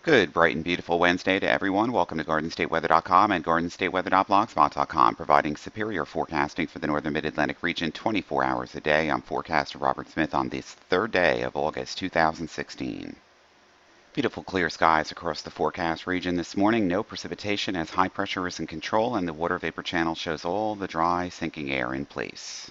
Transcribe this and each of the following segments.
Good, bright and beautiful Wednesday to everyone. Welcome to GardenStateWeather.com and GardenStateWeather.blogspot.com, providing superior forecasting for the northern mid-Atlantic region 24 hours a day. I'm forecaster Robert Smith on this third day of August 2016. Beautiful clear skies across the forecast region this morning. No precipitation as high pressure is in control and the water vapor channel shows all the dry, sinking air in place.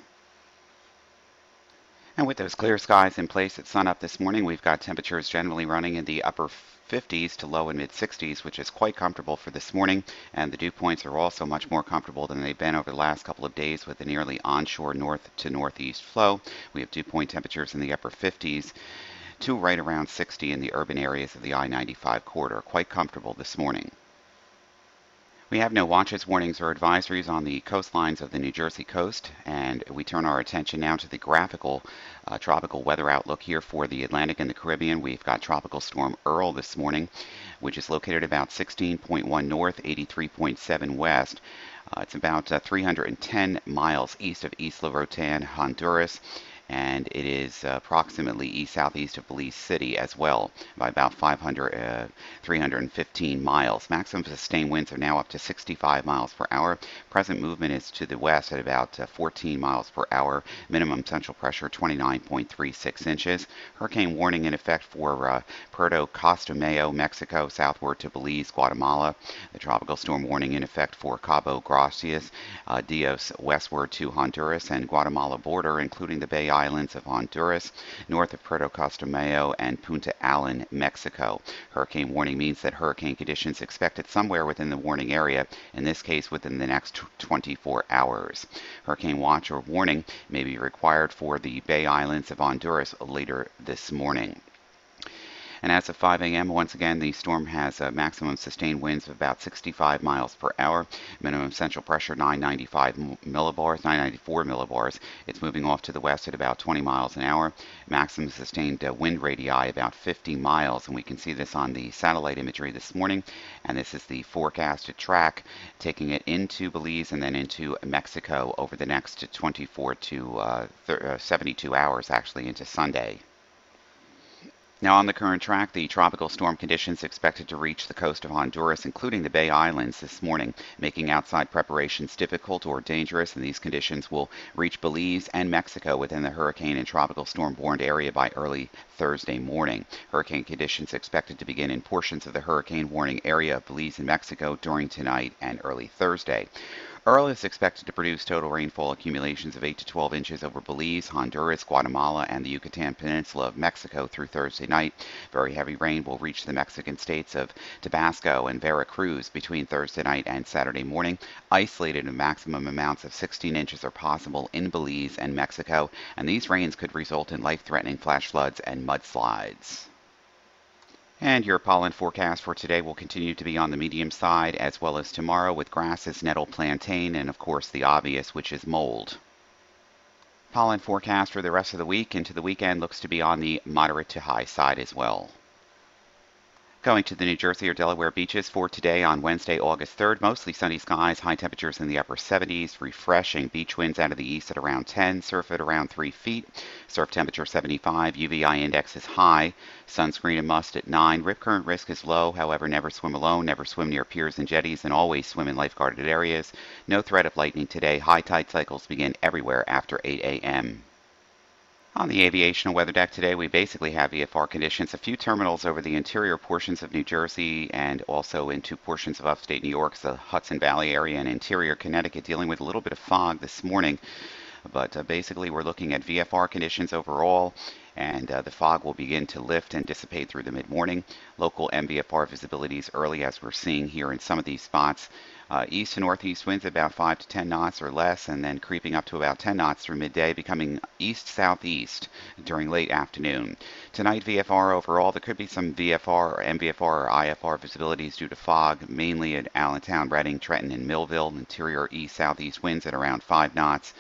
And with those clear skies in place at sunup this morning, we've got temperatures generally running in the upper 50s to low and mid 60s, which is quite comfortable for this morning. And the dew points are also much more comfortable than they've been over the last couple of days with the nearly onshore north to northeast flow. We have dew point temperatures in the upper 50s to right around 60 in the urban areas of the I-95 corridor. Quite comfortable this morning. We have no watches, warnings, or advisories on the coastlines of the New Jersey coast, and we turn our attention now to the graphical tropical weather outlook here for the Atlantic and the Caribbean. We've got Tropical Storm Earl this morning, which is located about 16.1 north, 83.7 west. It's about 310 miles east of Isla Rotan, Honduras, and it is approximately east-southeast of Belize City as well, by about 315 miles. Maximum sustained winds are now up to 65 miles per hour. Present movement is to the west at about 14 miles per hour. Minimum central pressure 29.36 inches. Hurricane warning in effect for Puerto Costamayo, Mexico, southward to Belize, Guatemala. The tropical storm warning in effect for Cabo Gracias, Dios, westward to Honduras and Guatemala border, including the Bay Islands of Honduras, north of Puerto Costamayo and Punta Allen, Mexico. Hurricane warning means that hurricane conditions expected somewhere within the warning area, in this case within the next 24 hours. Hurricane watch or warning may be required for the Bay Islands of Honduras later this morning. And as of 5 a.m., once again, the storm has maximum sustained winds of about 65 miles per hour. Minimum central pressure 994 millibars. It's moving off to the west at about 20 miles an hour. Maximum sustained wind radii about 50 miles. And we can see this on the satellite imagery this morning. And this is the forecasted track, taking it into Belize and then into Mexico over the next 24 to 72 hours, actually, into Sunday. Now on the current track, the tropical storm conditions expected to reach the coast of Honduras, including the Bay Islands this morning, making outside preparations difficult or dangerous, and these conditions will reach Belize and Mexico within the hurricane and tropical storm warned area by early Thursday morning. Hurricane conditions expected to begin in portions of the hurricane warning area of Belize and Mexico during tonight and early Thursday. Earl is expected to produce total rainfall accumulations of 8 to 12 inches over Belize, Honduras, Guatemala, and the Yucatan Peninsula of Mexico through Thursday night. Very heavy rain will reach the Mexican states of Tabasco and Veracruz between Thursday night and Saturday morning. Isolated maximum amounts of 16 inches are possible in Belize and Mexico, and these rains could result in life-threatening flash floods and mudslides. And your pollen forecast for today will continue to be on the medium side, as well as tomorrow with grasses, nettle, plantain, and of course the obvious, which is mold. Pollen forecast for the rest of the week into the weekend looks to be on the moderate to high side as well. Going to the New Jersey or Delaware beaches for today on Wednesday, August 3rd. Mostly sunny skies, high temperatures in the upper 70s, refreshing beach winds out of the east at around 10, surf at around 3 feet, surf temperature 75, UVI index is high, sunscreen a must at 9, rip current risk is low, however never swim alone, never swim near piers and jetties, and always swim in lifeguarded areas. No threat of lightning today. High tide cycles begin everywhere after 8 a.m. On the aviation weather deck today, we basically have VFR conditions. A few terminals over the interior portions of New Jersey and also into portions of upstate New York, the Hudson Valley area and interior Connecticut, dealing with a little bit of fog this morning. But basically, we're looking at VFR conditions overall, and the fog will begin to lift and dissipate through the mid-morning. Local MVFR visibilities early, as we're seeing here in some of these spots. East to northeast winds about 5 to 10 knots or less, and then creeping up to about 10 knots through midday, becoming east-southeast during late afternoon. Tonight, VFR overall, there could be some VFR or MVFR or IFR visibilities due to fog, mainly at Allentown, Reading, Trenton, and Millville. Interior east-southeast winds at around 5 knots.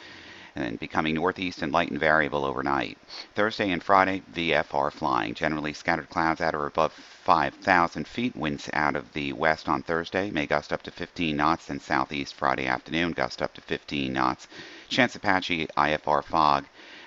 And then becoming northeast and light and variable overnight. Thursday and Friday, VFR flying. Generally scattered clouds at or above 5,000 feet. Winds out of the west on Thursday may gust up to 15 knots, and southeast Friday afternoon gust up to 15 knots. Chance of patchy IFR fog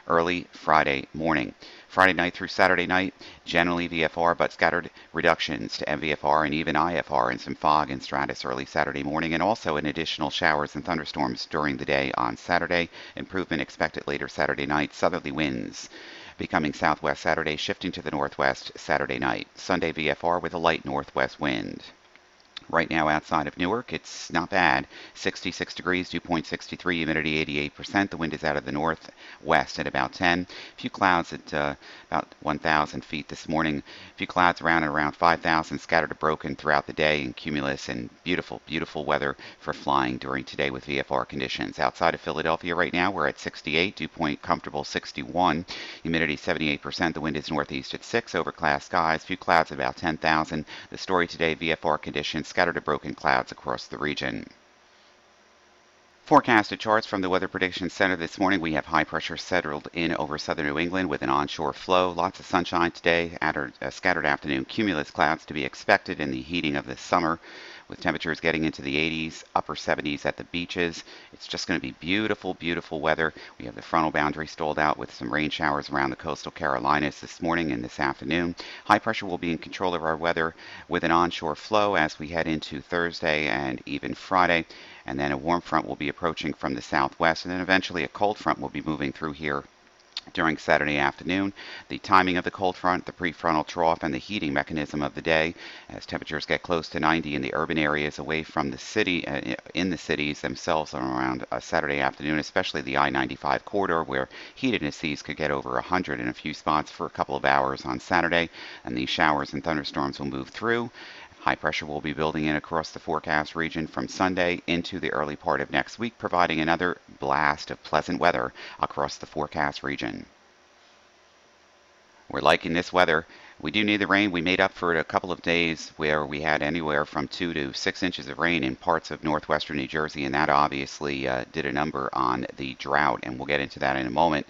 early Friday morning. Friday night through Saturday night, generally VFR, but scattered reductions to MVFR and even IFR and some fog and stratus early Saturday morning, and also an additional showers and thunderstorms during the day on Saturday. Improvement expected later Saturday night. Southerly winds becoming southwest Saturday, shifting to the northwest Saturday night. Sunday VFR with a light northwest wind. Right now outside of Newark, it's not bad. 66 degrees, dew point 63, humidity 88%. The wind is out of the northwest at about 10. A few clouds at about 1,000 feet this morning. A few clouds around at around 5,000, scattered or broken throughout the day, and cumulus, and beautiful, beautiful weather for flying during today with VFR conditions. Outside of Philadelphia right now, we're at 68, dew point comfortable 61, humidity 78%. The wind is northeast at 6, overcast skies, few clouds at about 10,000. The story today, VFR conditions, scattered to broken clouds across the region. Forecasted charts from the Weather Prediction Center this morning. We have high pressure settled in over southern New England with an onshore flow. Lots of sunshine today. Scattered afternoon cumulus clouds to be expected in the heating of the summer, with temperatures getting into the 80s, upper 70s at the beaches. It's just going to be beautiful, beautiful weather. We have the frontal boundary stalled out with some rain showers around the coastal Carolinas this morning and this afternoon. High pressure will be in control of our weather with an onshore flow as we head into Thursday and even Friday. And then a warm front will be approaching from the southwest, and then eventually a cold front will be moving through here during Saturday afternoon. The timing of the cold front, the prefrontal trough, and the heating mechanism of the day as temperatures get close to 90 in the urban areas away from the city, in the cities themselves on around Saturday afternoon, especially the I-95 corridor where heat indices could get over 100 in a few spots for a couple of hours on Saturday, and these showers and thunderstorms will move through. High pressure will be building in across the forecast region from Sunday into the early part of next week, providing another blast of pleasant weather across the forecast region. We're liking this weather. We do need the rain. We made up for it a couple of days where we had anywhere from 2 to 6 inches of rain in parts of northwestern New Jersey, and that obviously did a number on the drought, and we'll get into that in a moment.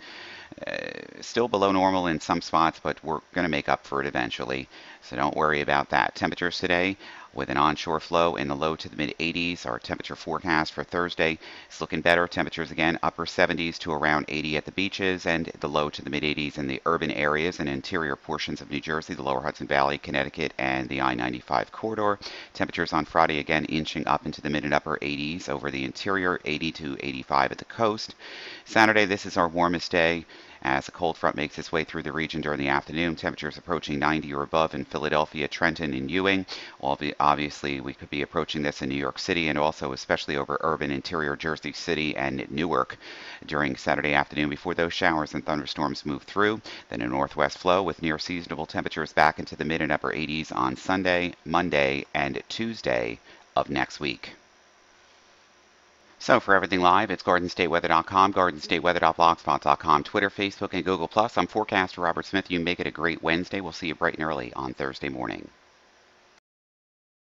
Still below normal in some spots, but we're going to make up for it eventually, so don't worry about that. Temperatures today with an onshore flow in the low to the mid 80s. Our temperature forecast for Thursday is looking better. Temperatures again upper 70s to around 80 at the beaches, and the low to the mid 80s in the urban areas and interior portions of New Jersey, the lower Hudson Valley, Connecticut, and the I-95 corridor. Temperatures on Friday again inching up into the mid and upper 80s over the interior, 80 to 85 at the coast. Saturday, this is our warmest day as a cold front makes its way through the region during the afternoon. Temperatures approaching 90 or above in Philadelphia, Trenton, and Ewing. Obviously, we could be approaching this in New York City and also especially over urban interior Jersey City and Newark during Saturday afternoon before those showers and thunderstorms move through. Then a northwest flow with near seasonable temperatures back into the mid and upper 80s on Sunday, Monday, and Tuesday of next week. So for everything live, it's GardenStateWeather.com, GardenStateWeather.blogspot.com, Twitter, Facebook, and Google+. I'm forecaster Robert Smith. You make it a great Wednesday. We'll see you bright and early on Thursday morning.